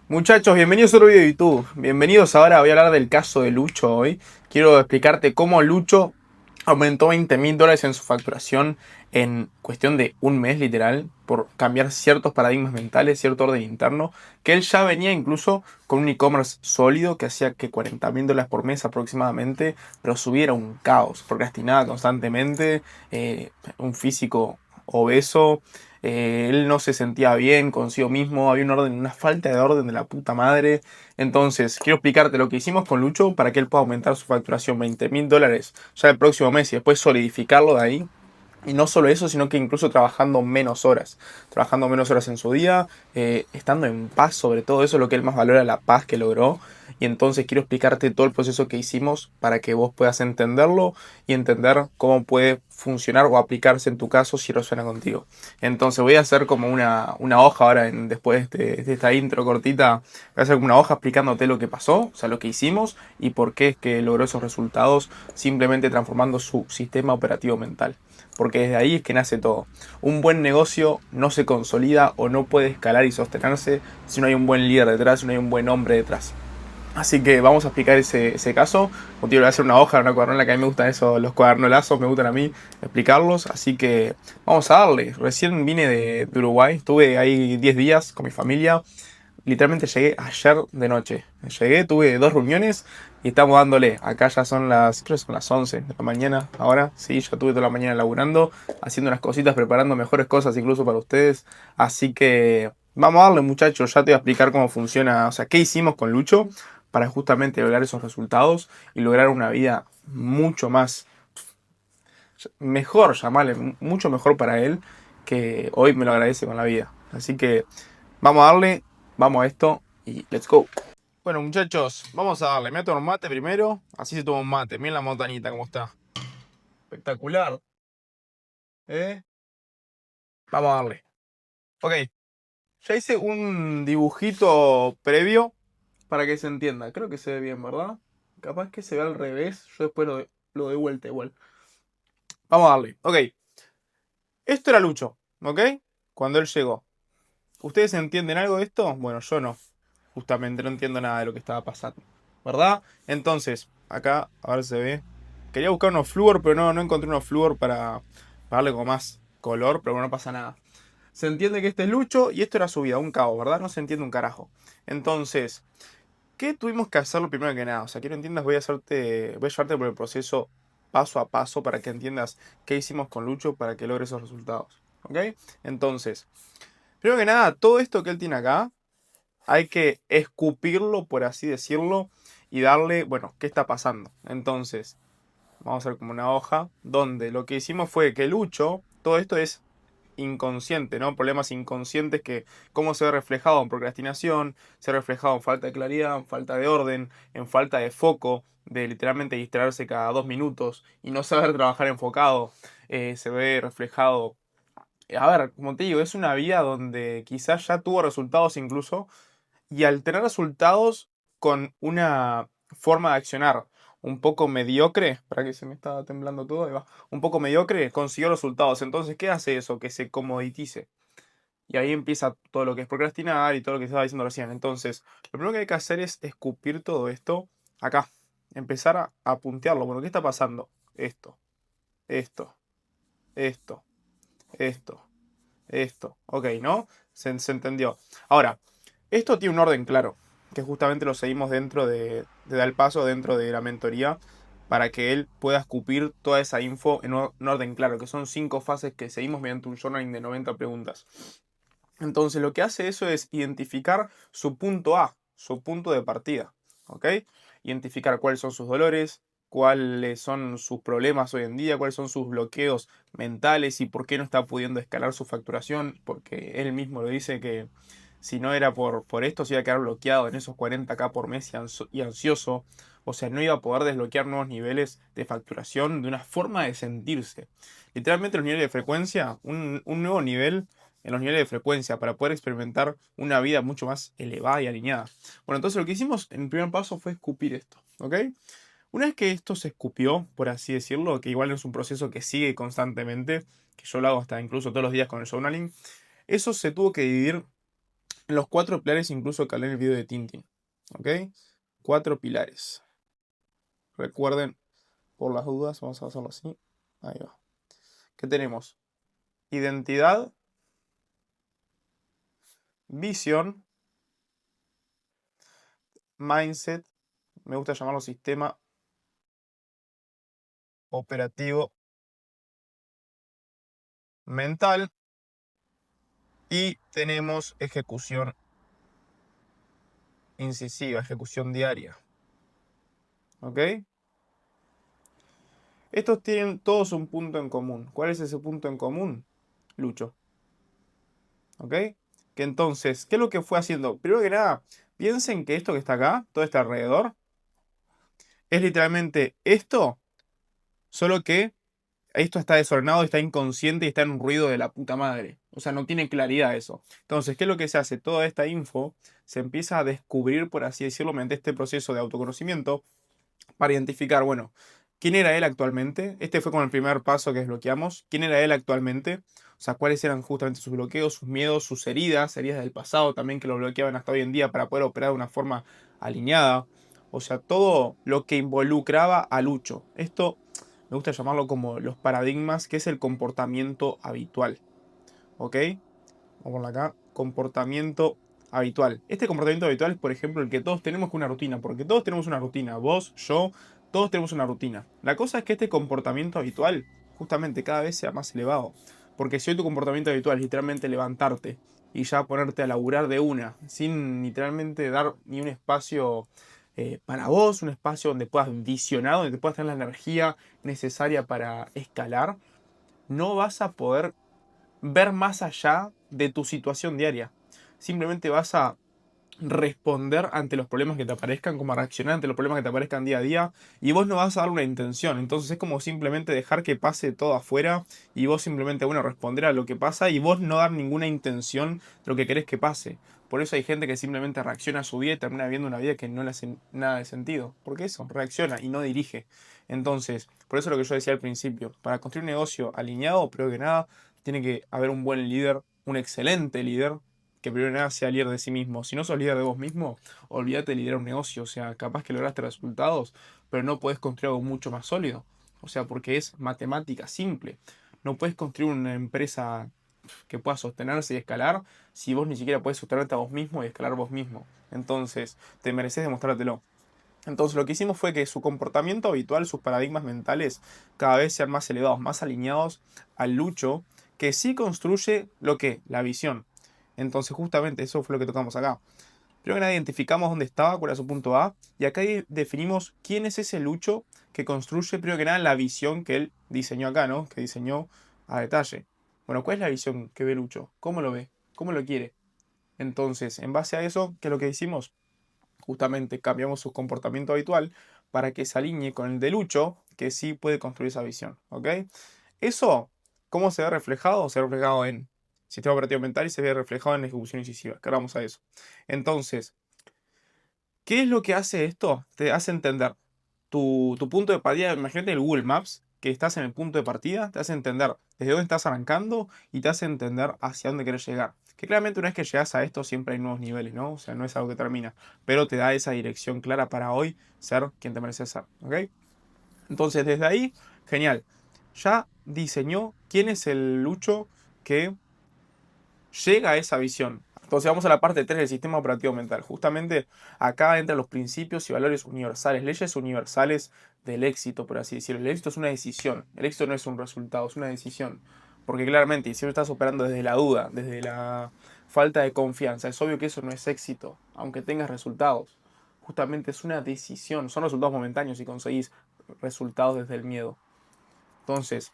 Muchachos, bienvenidos a otro video de YouTube. Bienvenidos ahora, voy a hablar del caso de Lucho hoy. Quiero explicarte cómo Lucho aumentó $20.000 en su facturación en cuestión de un mes literal por cambiar ciertos paradigmas mentales, cierto orden interno, que él ya venía incluso con un e-commerce sólido que hacía que $40.000 por mes aproximadamente, pero subiera un caos, procrastinaba constantemente, un físico obeso. Él no se sentía bien consigo mismo, había un orden, una falta de orden de la puta madre. Entonces, quiero explicarte lo que hicimos con Lucho para que él pueda aumentar su facturación $20.000 ya el próximo mes y después solidificarlo de ahí. Y no solo eso, sino que incluso trabajando menos horas en su día, estando en paz, sobre todo eso es lo que él más valora, la paz que logró. Y entonces quiero explicarte todo el proceso que hicimos para que vos puedas entenderlo y entender cómo puede funcionar o aplicarse en tu caso si resuena contigo. Entonces voy a hacer como una hoja ahora, después de esta intro cortita, voy a hacer como una hoja explicándote lo que pasó, o sea, lo que hicimos y por qué es que logró esos resultados simplemente transformando su sistema operativo mental, porque desde ahí es que nace todo. Un buen negocio no se consolida o no puede escalar y sostenerse si no hay un buen líder detrás, si no hay un buen hombre detrás. Así que vamos a explicar ese caso. Como te digo, voy a hacer una hoja, una cuadernola, que a mí me gustan eso, los cuadernolazos, me gustan a mí explicarlos. Así que vamos a darle. Recién vine de Uruguay, estuve ahí 10 días con mi familia. Literalmente llegué ayer de noche. Llegué, tuve dos reuniones y estamos dándole. Acá ya son creo que son las 11 de la mañana. Ahora sí, ya tuve toda la mañana laburando, haciendo unas cositas, preparando mejores cosas incluso para ustedes. Así que vamos a darle, muchachos. Ya te voy a explicar cómo funciona, o sea, qué hicimos con Lucho para justamente lograr esos resultados y lograr una vida mucho más mejor, llamarle, mucho mejor para él, que hoy me lo agradece con la vida. Así que vamos a darle, vamos a esto y let's go. Bueno, muchachos, vamos a darle. Me voy a tomar un mate primero. Así se toma un mate. Miren la montañita cómo está. Espectacular. ¿Eh? Vamos a darle. Ok, ya hice un dibujito previo para que se entienda. Creo que se ve bien, ¿verdad? Capaz que se ve al revés. Yo después lo doy vuelta igual. Vamos a darle. Ok, esto era Lucho, ¿ok? Cuando él llegó. ¿Ustedes entienden algo de esto? Bueno, yo no. Justamente no entiendo nada de lo que estaba pasando. ¿Verdad? Entonces, acá, a ver si se ve. Quería buscar unos flúor, pero no encontré unos flúor para darle como más color, pero bueno, no pasa nada. Se entiende que este es Lucho y esto era su vida, un caos, ¿verdad? No se entiende un carajo. Entonces, ¿qué tuvimos que hacerlo primero que nada? O sea, quiero entiendas, voy a llevarte por el proceso paso a paso para que entiendas qué hicimos con Lucho para que logre esos resultados. ¿Ok? Entonces, primero que nada, todo esto que él tiene acá, hay que escupirlo, por así decirlo, y darle, bueno, ¿qué está pasando? Entonces, vamos a hacer como una hoja donde lo que hicimos fue que Lucho, todo esto es inconsciente, ¿no? Problemas inconscientes que, cómo se ve reflejado en procrastinación, se ve reflejado en falta de claridad, en falta de orden, en falta de foco, de literalmente distraerse cada 2 minutos y no saber trabajar enfocado. Se ve reflejado, a ver, como te digo, es una vida donde quizás ya tuvo resultados incluso, y al tener resultados con una forma de accionar un poco mediocre, para que se me está temblando todo, ahí va, un poco mediocre, consiguió resultados. Entonces, ¿qué hace eso? Que se comoditice. Y ahí empieza todo lo que es procrastinar y todo lo que estaba diciendo recién. Entonces, lo primero que hay que hacer es escupir todo esto acá. Empezar a puntearlo. Bueno, ¿qué está pasando? Esto, esto, esto, esto, esto. Ok, ¿no? Se entendió. Ahora, esto tiene un orden claro, que justamente lo seguimos dentro de Dar el Paso, dentro de la mentoría, para que él pueda escupir toda esa info en un orden claro, que son 5 fases que seguimos mediante un journaling de 90 preguntas. Entonces lo que hace eso es identificar su punto A, su punto de partida, ¿ok? Identificar cuáles son sus dolores, cuáles son sus problemas hoy en día, cuáles son sus bloqueos mentales y por qué no está pudiendo escalar su facturación, porque él mismo lo dice que si no era por esto se iba a quedar bloqueado en esos 40K por mes y ansioso, o sea, no iba a poder desbloquear nuevos niveles de facturación de una forma de sentirse. Literalmente los niveles de frecuencia, un nuevo nivel en los niveles de frecuencia para poder experimentar una vida mucho más elevada y alineada. Bueno, entonces lo que hicimos en el primer paso fue escupir esto, ¿ok? Una vez que esto se escupió, por así decirlo, que igual no es un proceso que sigue constantemente, que yo lo hago hasta incluso todos los días con el journaling, eso se tuvo que dividir los 4 pilares incluso que hablé en el video de Tintin. ¿Ok? 4 pilares. Recuerden, por las dudas, vamos a hacerlo así. Ahí va. ¿Qué tenemos? Identidad, visión, mindset, me gusta llamarlo sistema operativo mental, y tenemos ejecución incisiva, ejecución diaria. ¿Ok? Estos tienen todos un punto en común. ¿Cuál es ese punto en común? Lucho. ¿Ok? Que entonces, ¿qué es lo que fue haciendo? Primero que nada, piensen que esto que está acá, todo este alrededor, es literalmente esto, solo que esto está desordenado, está inconsciente y está en un ruido de la puta madre. O sea, no tiene claridad eso. Entonces, ¿qué es lo que se hace? Toda esta info se empieza a descubrir, por así decirlo, mediante este proceso de autoconocimiento para identificar, bueno, quién era él actualmente. Este fue como el primer paso que desbloqueamos. ¿Quién era él actualmente? O sea, cuáles eran justamente sus bloqueos, sus miedos, sus heridas, heridas del pasado también que lo bloqueaban hasta hoy en día para poder operar de una forma alineada. O sea, todo lo que involucraba a Lucho. Esto me gusta llamarlo como los paradigmas, que es el comportamiento habitual. ¿Ok? Vamos a ponerlo acá. Comportamiento habitual. Este comportamiento habitual es, por ejemplo, el que todos tenemos con una rutina, porque todos tenemos una rutina. Vos, yo, todos tenemos una rutina. La cosa es que este comportamiento habitual, justamente cada vez sea más elevado. Porque si hoy tu comportamiento habitual es literalmente levantarte y ya ponerte a laburar de una, sin literalmente dar ni un espacio para vos, un espacio donde puedas visionar, donde te puedas tener la energía necesaria para escalar, no vas a poder ver más allá de tu situación diaria. Simplemente vas a responder ante los problemas que te aparezcan, como a reaccionar ante los problemas que te aparezcan día a día, y vos no vas a dar una intención. Entonces es como simplemente dejar que pase todo afuera y vos simplemente, bueno, responder a lo que pasa y vos no dar ninguna intención de lo que querés que pase. Por eso hay gente que simplemente reacciona a su vida y termina viviendo una vida que no le hace nada de sentido. Porque eso, reacciona y no dirige. Entonces, por eso lo que yo decía al principio, para construir un negocio alineado, primero que nada, tiene que haber un buen líder, un excelente líder, que primero que nada sea líder de sí mismo. Si no sos líder de vos mismo, olvídate de liderar un negocio. O sea, capaz que lograste resultados, pero no podés construir algo mucho más sólido. O sea, porque es matemática simple. No puedes construir una empresa que pueda sostenerse y escalar si vos ni siquiera podés sostenerte a vos mismo y escalar vos mismo. Entonces, te mereces demostrártelo. Entonces lo que hicimos fue que su comportamiento habitual, sus paradigmas mentales, cada vez sean más elevados, más alineados al Lucho, que sí construye lo que, la visión. Entonces justamente eso fue lo que tocamos acá. Primero que nada identificamos dónde estaba, cuál era su punto A, y acá definimos quién es ese Lucho que construye, primero que nada, la visión que él diseñó acá, ¿no? Que diseñó a detalle. Bueno, ¿cuál es la visión que ve Lucho? ¿Cómo lo ve? ¿Cómo lo quiere? Entonces, en base a eso, ¿qué es lo que hicimos? Justamente cambiamos su comportamiento habitual para que se alinee con el de Lucho, que sí puede construir esa visión. ¿Ok? Eso, ¿cómo se ve reflejado? Se ve reflejado en sistema operativo mental y se ve reflejado en la ejecución incisiva, que ahora vamos a eso. Entonces, ¿qué es lo que hace esto? Te hace entender tu punto de partida. Imagínate el Google Maps, que estás en el punto de partida, te hace entender desde dónde estás arrancando y te hace entender hacia dónde quieres llegar. Que claramente una vez que llegas a esto siempre hay nuevos niveles, ¿no? O sea, no es algo que termina, pero te da esa dirección clara para hoy ser quien te mereces ser, ¿ok? Entonces, desde ahí, genial. Ya diseñó quién es el Lucho que llega a esa visión. Entonces vamos a la parte 3 del sistema operativo mental. Justamente acá entran los principios y valores universales, leyes universales del éxito, por así decirlo. El éxito es una decisión. El éxito no es un resultado, es una decisión. Porque claramente, si estás operando desde la duda, desde la falta de confianza, es obvio que eso no es éxito, aunque tengas resultados. Justamente es una decisión. Son resultados momentáneos y conseguís resultados desde el miedo. Entonces,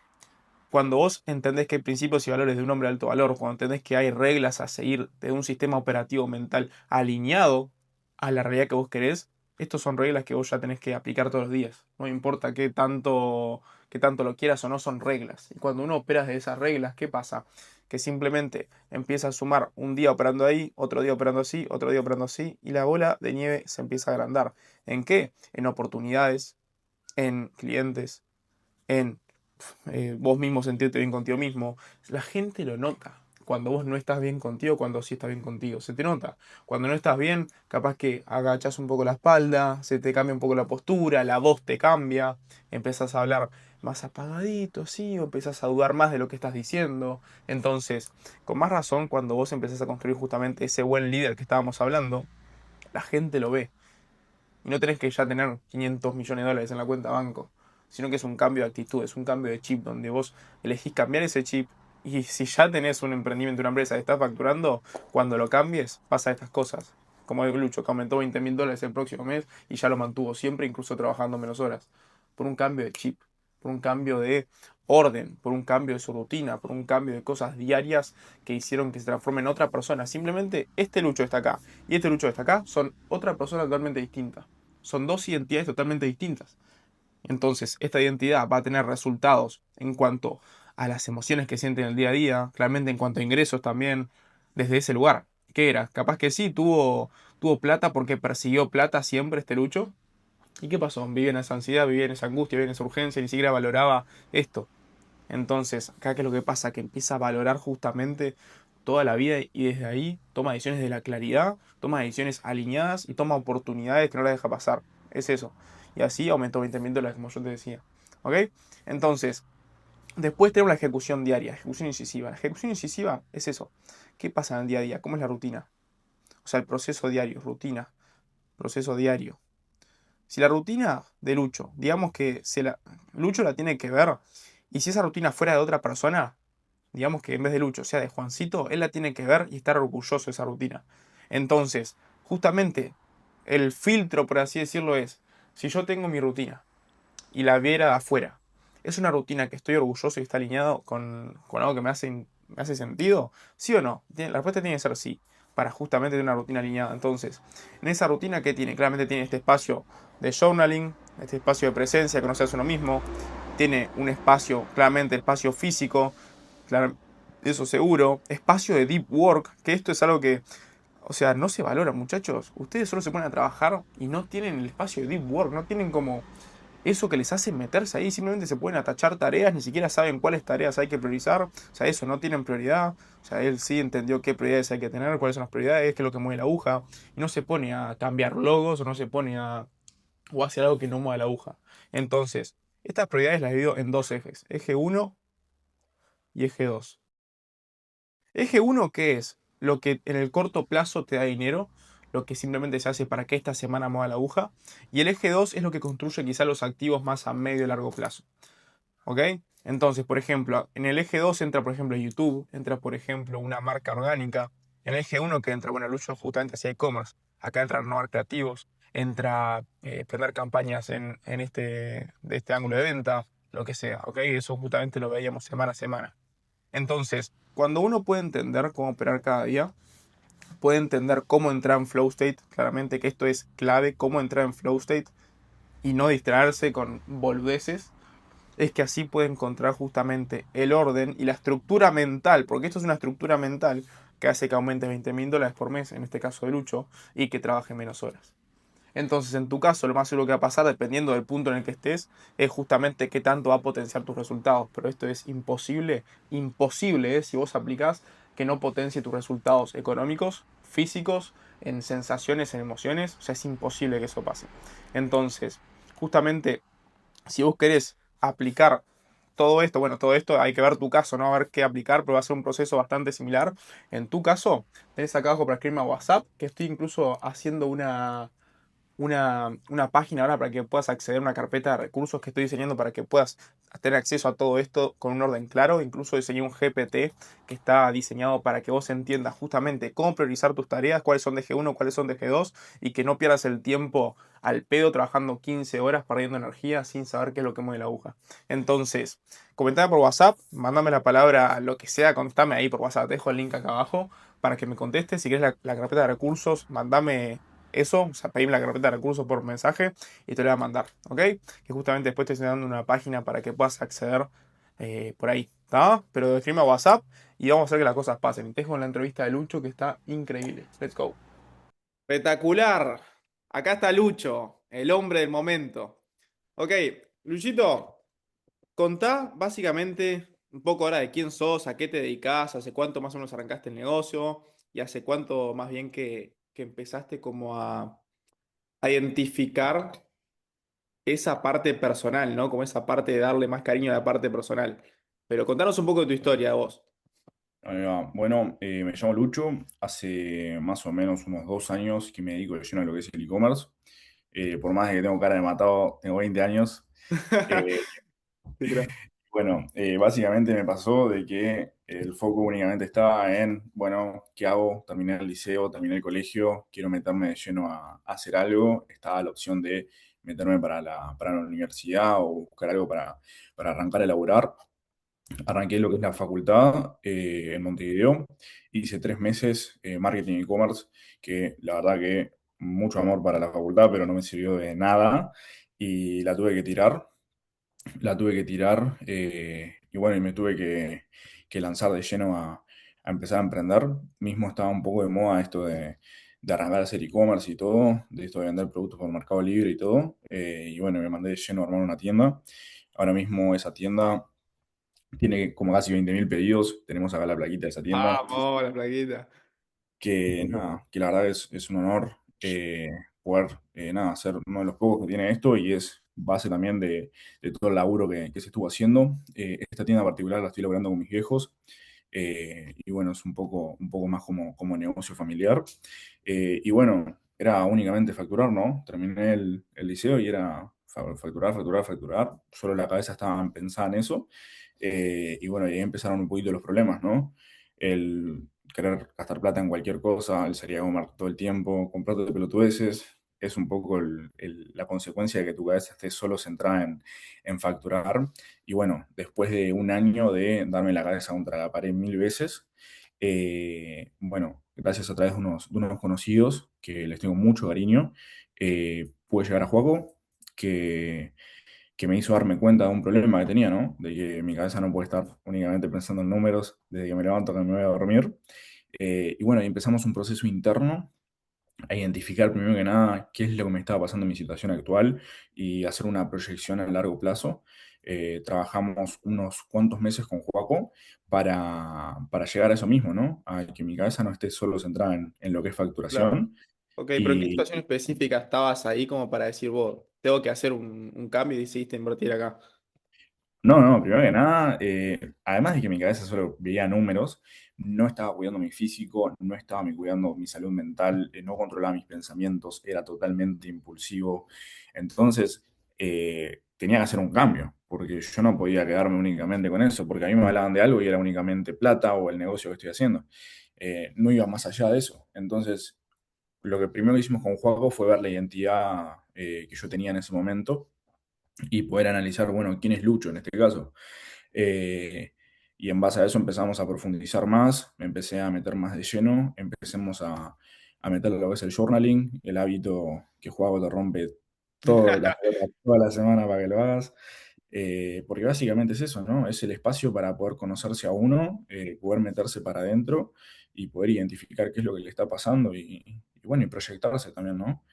cuando vos entendés que hay principios y valores de un hombre de alto valor, cuando entendés que hay reglas a seguir de un sistema operativo mental alineado a la realidad que vos querés, estas son reglas que vos ya tenés que aplicar todos los días. No importa qué tanto lo quieras o no, son reglas. Y cuando uno opera de esas reglas, ¿qué pasa? Que simplemente empieza a sumar un día operando ahí, otro día operando así, otro día operando así, y la bola de nieve se empieza a agrandar. ¿En qué? En oportunidades, en clientes, en vos mismo sentirte bien contigo mismo, la gente lo nota. cuando vos no estás bien contigo, cuando sí estás bien contigo. Se te nota. Cuando no estás bien, capaz que agachas un poco la espalda, se te cambia un poco la postura, la voz te cambia, empezás a hablar más apagadito, sí, o empezás a dudar más de lo que estás diciendo. Entonces, con más razón, cuando vos empezás a construir justamente ese buen líder que estábamos hablando, la gente lo ve. Y no tenés que ya tener 500 millones de dólares en la cuenta banco, sino que es un cambio de actitud, es un cambio de chip, donde vos elegís cambiar ese chip. Y si ya tenés un emprendimiento, una empresa que está facturando, cuando lo cambies, pasa estas cosas. Como el Lucho, que aumentó 20.000 dólares el próximo mes y ya lo mantuvo siempre, incluso trabajando menos horas. Por un cambio de chip, por un cambio de orden, por un cambio de su rutina, por un cambio de cosas diarias que hicieron que se transforme en otra persona. Simplemente este Lucho está acá y este Lucho está acá son otra persona totalmente distinta. Son dos identidades totalmente distintas. Entonces, esta identidad va a tener resultados en cuanto a las emociones que sienten en el día a día, claramente en cuanto a ingresos también, desde ese lugar. ¿Qué era? Capaz que sí, tuvo plata porque persiguió plata siempre este Lucho. ¿Y qué pasó? Vivía en esa ansiedad, vivía en esa angustia, vivía en esa urgencia, ni siquiera valoraba esto. Entonces, acá qué es lo que pasa, que empieza a valorar justamente toda la vida y desde ahí toma decisiones de la claridad, toma decisiones alineadas y toma oportunidades que no las deja pasar. Es eso. Y así aumentó 20.000 dólares, como yo te decía. ¿Ok? Entonces, después tenemos la ejecución diaria, ejecución incisiva. La ejecución incisiva es eso. ¿Qué pasa en el día a día? ¿Cómo es la rutina? O sea, el proceso diario, rutina, proceso diario. Si la rutina de Lucho, digamos que Lucho la tiene que ver, y si esa rutina fuera de otra persona, digamos que en vez de Lucho sea de Juancito, él la tiene que ver y estar orgulloso de esa rutina. Entonces, justamente, el filtro, por así decirlo, es, si yo tengo mi rutina y la viera de afuera, ¿es una rutina que estoy orgulloso y está alineado con algo que me hace sentido? ¿Sí o no? La respuesta tiene que ser sí, para justamente tener una rutina alineada. Entonces, en esa rutina, ¿qué tiene? Claramente tiene este espacio de journaling, este espacio de presencia, conocerse uno mismo, tiene un espacio, claramente espacio físico, claro, eso seguro. Espacio de deep work, que esto es algo que, o sea, no se valora, muchachos. Ustedes solo se ponen a trabajar y no tienen el espacio de deep work, no tienen como eso que les hace meterse ahí. Simplemente se pueden atachar tareas, ni siquiera saben cuáles tareas hay que priorizar. O sea, eso, no tienen prioridad. O sea, él sí entendió qué prioridades hay que tener, cuáles son las prioridades, qué es lo que mueve la aguja. Y no se pone a cambiar logos o no se pone a o hacer algo que no mueva la aguja. Entonces, estas prioridades las divido en dos ejes, eje uno y eje 2. Eje uno, ¿qué es? Lo que en el corto plazo te da dinero, lo que simplemente se hace para que esta semana mueva la aguja. Y el eje 2 es lo que construye quizá los activos más a medio y largo plazo. ¿Ok? Entonces, por ejemplo, en el eje 2 entra, por ejemplo, YouTube, entra, por ejemplo, una marca orgánica. En el eje uno que entra, bueno, Lucho justamente hacia e-commerce. Acá entra renovar creativos, entra prender campañas de este ángulo de venta, lo que sea, ¿ok? Eso justamente lo veíamos semana a semana. Entonces, cuando uno puede entender cómo operar cada día, puede entender cómo entrar en flow state, claramente que esto es clave, cómo entrar en flow state y no distraerse con boludeces, es que así puede encontrar justamente el orden y la estructura mental, porque esto es una estructura mental que hace que aumente 20.000 dólares por mes, en este caso de Lucho, y que trabaje menos horas. Entonces, en tu caso, lo más seguro que va a pasar, dependiendo del punto en el que estés, es justamente qué tanto va a potenciar tus resultados. Pero esto es imposible, imposible, si vos aplicás, que no potencie tus resultados económicos, físicos, en sensaciones, en emociones. O sea, es imposible que eso pase. Entonces, justamente, si vos querés aplicar todo esto, bueno, todo esto hay que ver tu caso, ¿no? A ver qué aplicar, pero va a ser un proceso bastante similar. En tu caso, tenés acá abajo para escribirme a WhatsApp, que estoy incluso haciendo una página ahora para que puedas acceder a una carpeta de recursos que estoy diseñando para que puedas tener acceso a todo esto con un orden claro. Incluso diseñé un GPT que está diseñado para que vos entiendas justamente cómo priorizar tus tareas, cuáles son de G1, cuáles son de G2 y que no pierdas el tiempo al pedo trabajando 15 horas perdiendo energía sin saber qué es lo que mueve la aguja. Entonces, comentame por WhatsApp, mándame la palabra lo que sea, contame ahí por WhatsApp, te dejo el link acá abajo para que me contestes. Si querés la carpeta de recursos, mandame eso, o sea, pedirme la carpeta de recursos por mensaje y te lo voy a mandar, ¿ok? Que justamente después te estoy dando una página para que puedas acceder por ahí, ¿está? Pero escribime a WhatsApp y vamos a hacer que las cosas pasen. Y te dejo en la entrevista de Lucho que está increíble. Let's go. Espectacular. Acá está Lucho, el hombre del momento. Ok, Luchito, contá básicamente. un poco ahora de quién sos, a qué te dedicás, hace cuánto más o menos arrancaste el negocio y hace cuánto más bien que empezaste como a identificar esa parte personal, ¿no? Como esa parte de darle más cariño a la parte personal. Pero contanos un poco de tu historia, vos. Ahí va. Bueno, me llamo Lucho. Hace más o menos unos 2 años que me dedico de lleno a lo que es el e-commerce. Por más de que tengo cara de matado, tengo 20 años. Eh, Sí, creo. Básicamente me pasó de que el foco únicamente estaba en, bueno, ¿qué hago? Terminé el liceo, terminé el colegio, quiero meterme de lleno a hacer algo. Estaba la opción de meterme para la universidad o buscar algo para arrancar a laburar. Arranqué lo que es la facultad en Montevideo. Hice 3 meses marketing y e-commerce, que la verdad que mucho amor para la facultad, pero no me sirvió de nada y la tuve que tirar. La tuve que tirar y bueno, y me tuve que lanzar de lleno a empezar a emprender. Mismo estaba un poco de moda esto de arrancar a hacer e-commerce y todo, de esto de vender productos por Mercado Libre y todo. Y bueno, me mandé de lleno a armar una tienda. Ahora mismo esa tienda tiene como casi 20.000 pedidos. Tenemos acá la plaquita de esa tienda. Vamos, la plaquita. Que nada, que la verdad es un honor poder nada, ser uno de los pocos que tiene esto y es base también de todo el laburo que se estuvo haciendo. Esta tienda particular la estoy logrando con mis viejos. Y bueno, es un poco más como negocio familiar. Y bueno, era únicamente facturar, ¿no? Terminé el liceo y era facturar, facturar, facturar. Solo la cabeza estaba pensada en eso. Y bueno, y ahí empezaron un poquito los problemas, ¿no? El querer gastar plata en cualquier cosa, el salir a comer todo el tiempo, comprarte pelotudeces, es un poco la consecuencia de que tu cabeza esté solo centrada en facturar. Y bueno, después de un año de darme la cabeza contra la pared 1000 veces, bueno, gracias a través de unos conocidos que les tengo mucho cariño, pude llegar a Juaco, que, que me hizo darme cuenta de un problema que tenía, ¿no? De que mi cabeza no puede estar únicamente pensando en números desde que me levanto a que me voy a dormir. Y bueno, y empezamos un proceso interno a identificar primero que nada qué es lo que me estaba pasando en mi situación actual y hacer una proyección a largo plazo. Trabajamos unos cuantos meses con Joaco para llegar a eso mismo, ¿no? A que mi cabeza no esté solo centrada en lo que es Claro. facturación. Ok, pero ¿en qué Y situación específica estabas ahí como para decir, vos, tengo que hacer un cambio y decidiste invertir acá? no, primero que nada, además de que mi cabeza solo veía números, no estaba cuidando mi físico, no estaba cuidando mi salud mental, no controlaba mis pensamientos, era totalmente impulsivo. Entonces, tenía que hacer un cambio, porque yo no podía quedarme únicamente con eso, porque a mí me hablaban de algo y era únicamente plata o el negocio que estoy haciendo. No iba más allá de eso. Entonces, lo que primero que hicimos con Juaco fue ver la identidad que yo tenía en ese momento y poder analizar, bueno, quién es Lucho en este caso. Eh, y en base a eso empezamos a profundizar más, me empecé a meter más de lleno, empecemos a meter lo que es el journaling, el hábito que Juego te rompe toda la semana para que lo hagas. Porque básicamente es eso, ¿no? Es el espacio para poder conocerse a uno, poder meterse para adentro y poder identificar qué es lo que le está pasando y bueno, y proyectarse también, ¿no?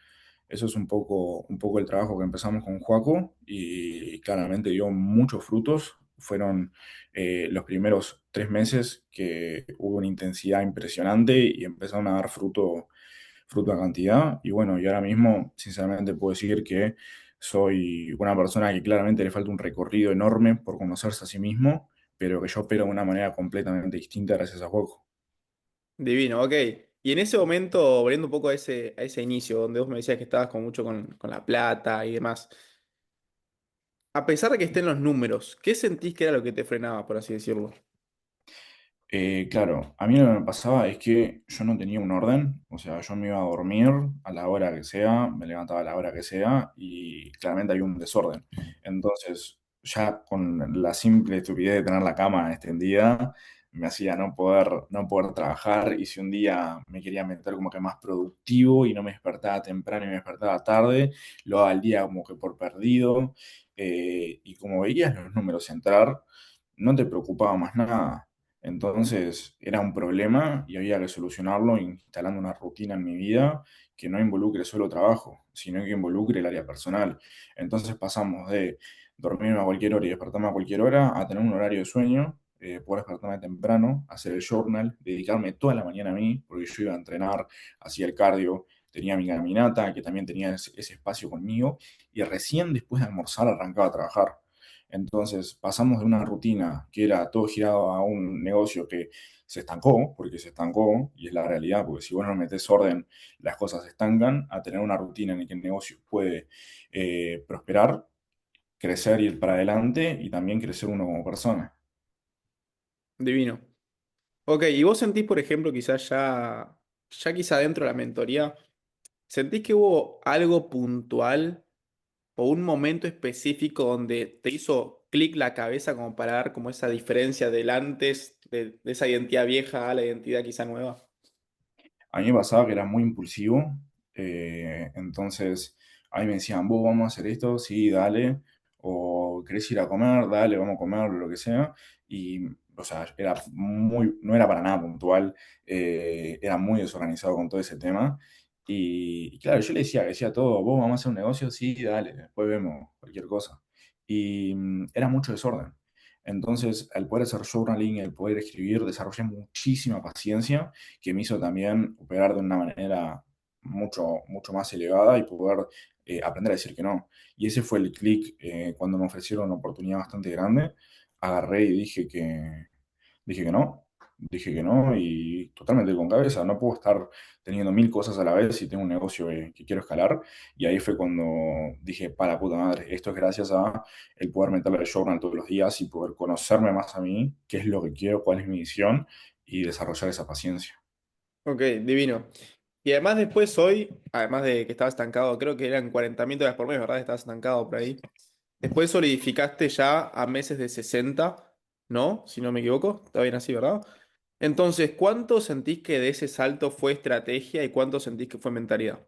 Eso es un poco el trabajo que empezamos con Joaco y claramente dio muchos frutos. Fueron los primeros 3 meses que hubo una intensidad impresionante y empezaron a dar fruto a cantidad. Y bueno, y ahora mismo, sinceramente, puedo decir que soy una persona que claramente le falta un recorrido enorme por conocerse a sí mismo, pero que yo opero de una manera completamente distinta gracias a Joaco. Divino, ok. Y en ese momento, volviendo un poco a ese inicio, donde vos me decías que estabas con mucho con la plata y demás, a pesar de que estén los números, ¿qué sentís que era lo que te frenaba, por así decirlo? Claro, a mí lo que me pasaba es que yo no tenía un orden, o sea, yo me iba a dormir a la hora que sea, me levantaba a la hora que sea y claramente hay un desorden. Entonces, ya con la simple estupidez de tener la cama extendida, me hacía no poder trabajar y si un día me quería meter como que más productivo y no me despertaba temprano y me despertaba tarde, lo daba al día como que por perdido y como veías los números entrar, no te preocupaba más nada. Entonces era un problema y había que solucionarlo instalando una rutina en mi vida que no involucre solo trabajo, sino que involucre el área personal. Entonces pasamos de dormirme a cualquier hora y despertarme a cualquier hora a tener un horario de sueño poder despertarme temprano, hacer el journal, dedicarme toda la mañana a mí, porque yo iba a entrenar, hacía el cardio, tenía mi caminata, que también tenía ese espacio conmigo, y recién después de almorzar arrancaba a trabajar. Entonces pasamos de una rutina que era todo girado a un negocio que se estancó, porque se estancó, y es la realidad, porque si vos no metés orden, las cosas se estancan, a tener una rutina en la que el negocio puede prosperar, crecer, ir para adelante y también crecer uno como persona. Divino. Ok, y vos sentís, por ejemplo, quizás ya quizá dentro de la mentoría, ¿sentís que hubo algo puntual o un momento específico donde te hizo clic la cabeza como para dar como esa diferencia del antes de esa identidad vieja a la identidad quizá nueva? A mí me pasaba que era muy impulsivo, entonces a mí me decían, vos vamos a hacer esto, sí, dale, o querés ir a comer, dale, vamos a comer, lo que sea, y, o sea, no era para nada puntual, era muy desorganizado con todo ese tema, y claro, yo le decía todo, vos vamos a hacer un negocio, sí, dale, después vemos cualquier cosa, y era mucho desorden. Entonces, al poder hacer journaling, el poder escribir, desarrollé muchísima paciencia que me hizo también operar de una manera mucho más elevada y poder aprender a decir que no. Y ese fue el clic cuando me ofrecieron una oportunidad bastante grande. Agarré y dije que no, dije que no y totalmente con cabeza. No puedo estar teniendo mil cosas a la vez si tengo un negocio que quiero escalar. Y ahí fue cuando dije, para puta madre, esto es gracias a el poder meterle el journal todos los días y poder conocerme más a mí, qué es lo que quiero, cuál es mi visión y desarrollar esa paciencia. Ok, divino. Y además después hoy, además de que estabas estancado, creo que eran 40.000 dólares por mes, ¿verdad? Estabas estancado por ahí. Después solidificaste ya a meses de 60, ¿no? Si no me equivoco, está bien así, ¿verdad? Entonces, ¿cuánto sentís que de ese salto fue estrategia y cuánto sentís que fue mentalidad?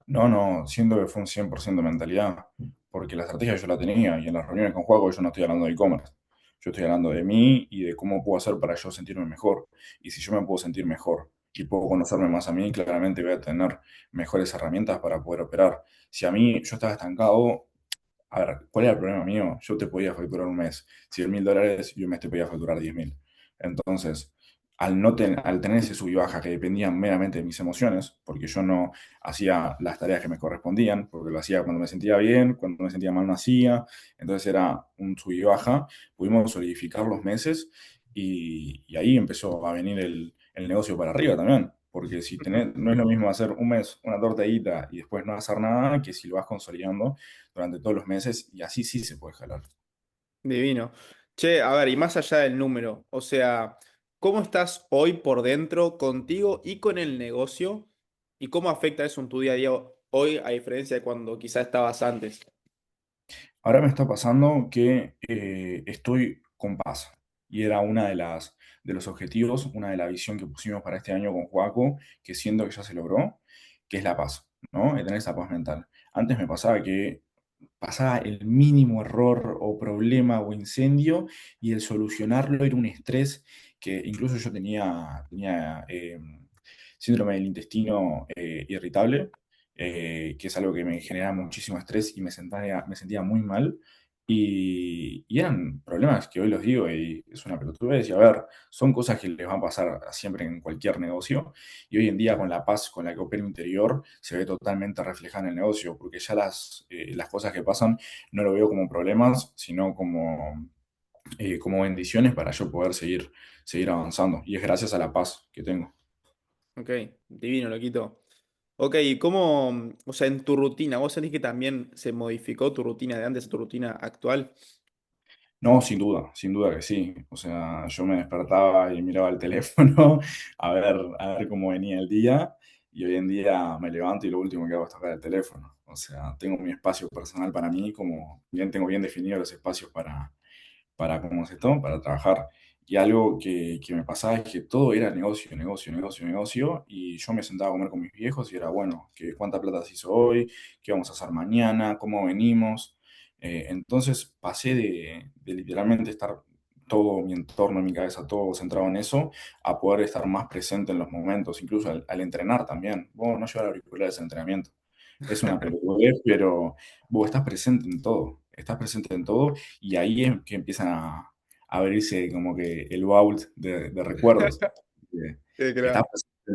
No, no, siento que fue un 100% mentalidad, porque la estrategia yo la tenía y en las reuniones con Juaco yo no estoy hablando de e-commerce, yo estoy hablando de mí y de cómo puedo hacer para yo sentirme mejor. Y si yo me puedo sentir mejor y puedo conocerme más a mí, claramente voy a tener mejores herramientas para poder operar. Si a mí yo estaba estancado, a ver, ¿cuál era el problema mío? Yo te podía facturar un mes $100.000 y un mes te podía facturar 10.000. Entonces, al tener ese sub y baja que dependían meramente de mis emociones, porque yo no hacía las tareas que me correspondían, porque lo hacía cuando me sentía bien, cuando me sentía mal no hacía, entonces era un sub y baja, pudimos solidificar los meses y ahí empezó a venir el negocio para arriba también. Porque si tenés, no es lo mismo hacer un mes una tortadita y después no hacer nada, que si lo vas consolidando durante todos los meses y así sí se puede jalar. Divino. Che, a ver, y más allá del número, o sea, ¿cómo estás hoy por dentro contigo y con el negocio? ¿Y cómo afecta eso en tu día a día hoy, a diferencia de cuando quizás estabas antes? Ahora me está pasando que estoy con paz y era una de los objetivos, una de la visión que pusimos para este año con Joaco, que siento que ya se logró, que es la paz, ¿no? El tener esa paz mental. Antes me pasaba que pasaba el mínimo error o problema o incendio y el solucionarlo era un estrés que incluso yo tenía síndrome del intestino irritable, que es algo que me genera muchísimo estrés y me sentía muy mal. Y eran problemas que hoy los digo y es una pelotudez. Y a ver, son cosas que les van a pasar siempre en cualquier negocio. Y hoy en día, con la paz con la que opero interior, se ve totalmente reflejada en el negocio, porque ya las cosas que pasan no lo veo como problemas, sino como bendiciones para yo poder seguir avanzando. Y es gracias a la paz que tengo. Ok, divino, loquito. Ok, ¿y cómo, o sea, en tu rutina, vos sentís que también se modificó tu rutina de antes a tu rutina actual? No, sin duda que sí. O sea, yo me despertaba y miraba el teléfono a ver cómo venía el día y hoy en día me levanto y lo último que hago es tocar el teléfono. O sea, tengo mi espacio personal para mí, como bien tengo bien definidos los espacios para ¿cómo se esto? Para trabajar. Y algo que me pasaba es que todo era negocio, negocio, negocio, negocio, y yo me sentaba a comer con mis viejos y era, bueno, ¿cuánta plata se hizo hoy? ¿Qué vamos a hacer mañana? ¿Cómo venimos? Entonces pasé de literalmente estar todo mi entorno, mi cabeza, todo centrado en eso, a poder estar más presente en los momentos, incluso al entrenar también. Vos no llevar auriculares al entrenamiento. Es una pelotudez, pero vos estás presente en todo y ahí es que empiezan abrirse como que el vault de recuerdos, que estás Crack.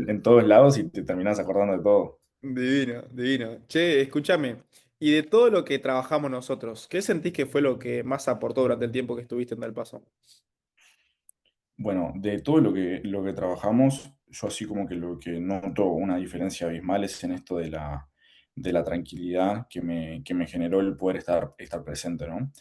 en todos lados y te terminás acordando de todo. Divino, divino. Che, escúchame. Y de todo lo que trabajamos nosotros, ¿qué sentís que fue lo que más aportó durante el tiempo que estuviste en Del Paso? Bueno, de todo lo que trabajamos, yo así como que lo que noto una diferencia abismal es en esto de la tranquilidad que me generó el poder estar presente, ¿no?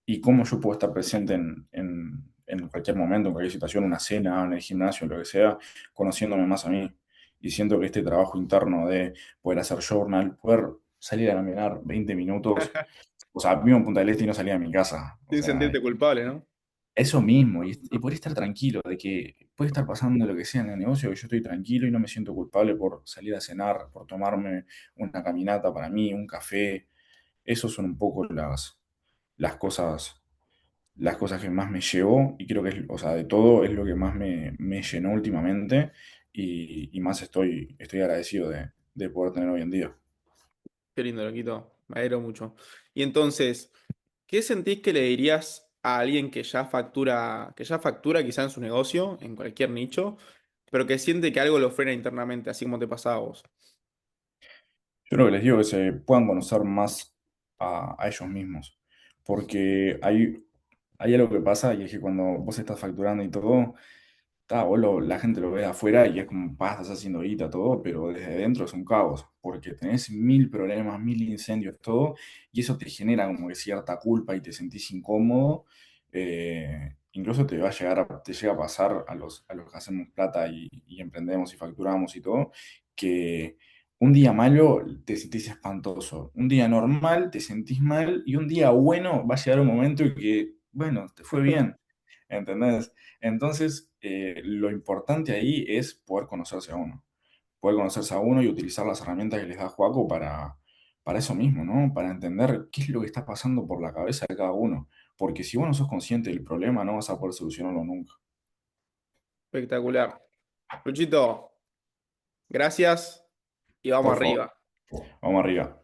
Y cómo yo puedo estar presente en cualquier momento, en cualquier situación, una cena, en el gimnasio, lo que sea, conociéndome más a mí. Y siento que este trabajo interno de poder hacer journal, poder salir a caminar 20 minutos, o sea, vivo en Punta del Este y no salía de mi casa. O Sin sea, sentirte culpable, ¿no? eso mismo, y poder estar tranquilo, de que puede estar pasando lo que sea en el negocio, que yo estoy tranquilo y no me siento culpable por salir a cenar, por tomarme una caminata para mí, un café. Esos son un poco las cosas, las cosas que más me llevó y creo que es, o sea, de todo es lo que más me llenó últimamente y más estoy agradecido de poder tener hoy en día. Qué lindo, loquito. Me alegro mucho. Y entonces, ¿qué sentís que le dirías a alguien que ya factura quizá en su negocio, en cualquier nicho, pero que siente que algo lo frena internamente, así como te pasaba a vos? Yo lo que les digo es que se puedan conocer más a ellos mismos, porque hay algo que pasa y es que cuando vos estás facturando y todo, la gente lo ve de afuera y es como, estás haciendo guita, todo, pero desde dentro es un caos, porque tenés mil problemas, mil incendios, todo, y eso te genera como que cierta culpa y te sentís incómodo. Incluso te llega a pasar a los que hacemos plata y emprendemos y facturamos y todo, que un día malo te sentís espantoso, un día normal te sentís mal y un día bueno va a llegar un momento en que, bueno, te fue bien. ¿Entendés? Entonces, lo importante ahí es poder conocerse a uno y utilizar las herramientas que les da Joaco para eso mismo, ¿no? Para entender qué es lo que está pasando por la cabeza de cada uno. Porque si vos no sos consciente del problema, no vas a poder solucionarlo nunca. Espectacular. Luchito, gracias y vamos Por favor, arriba. vamos arriba.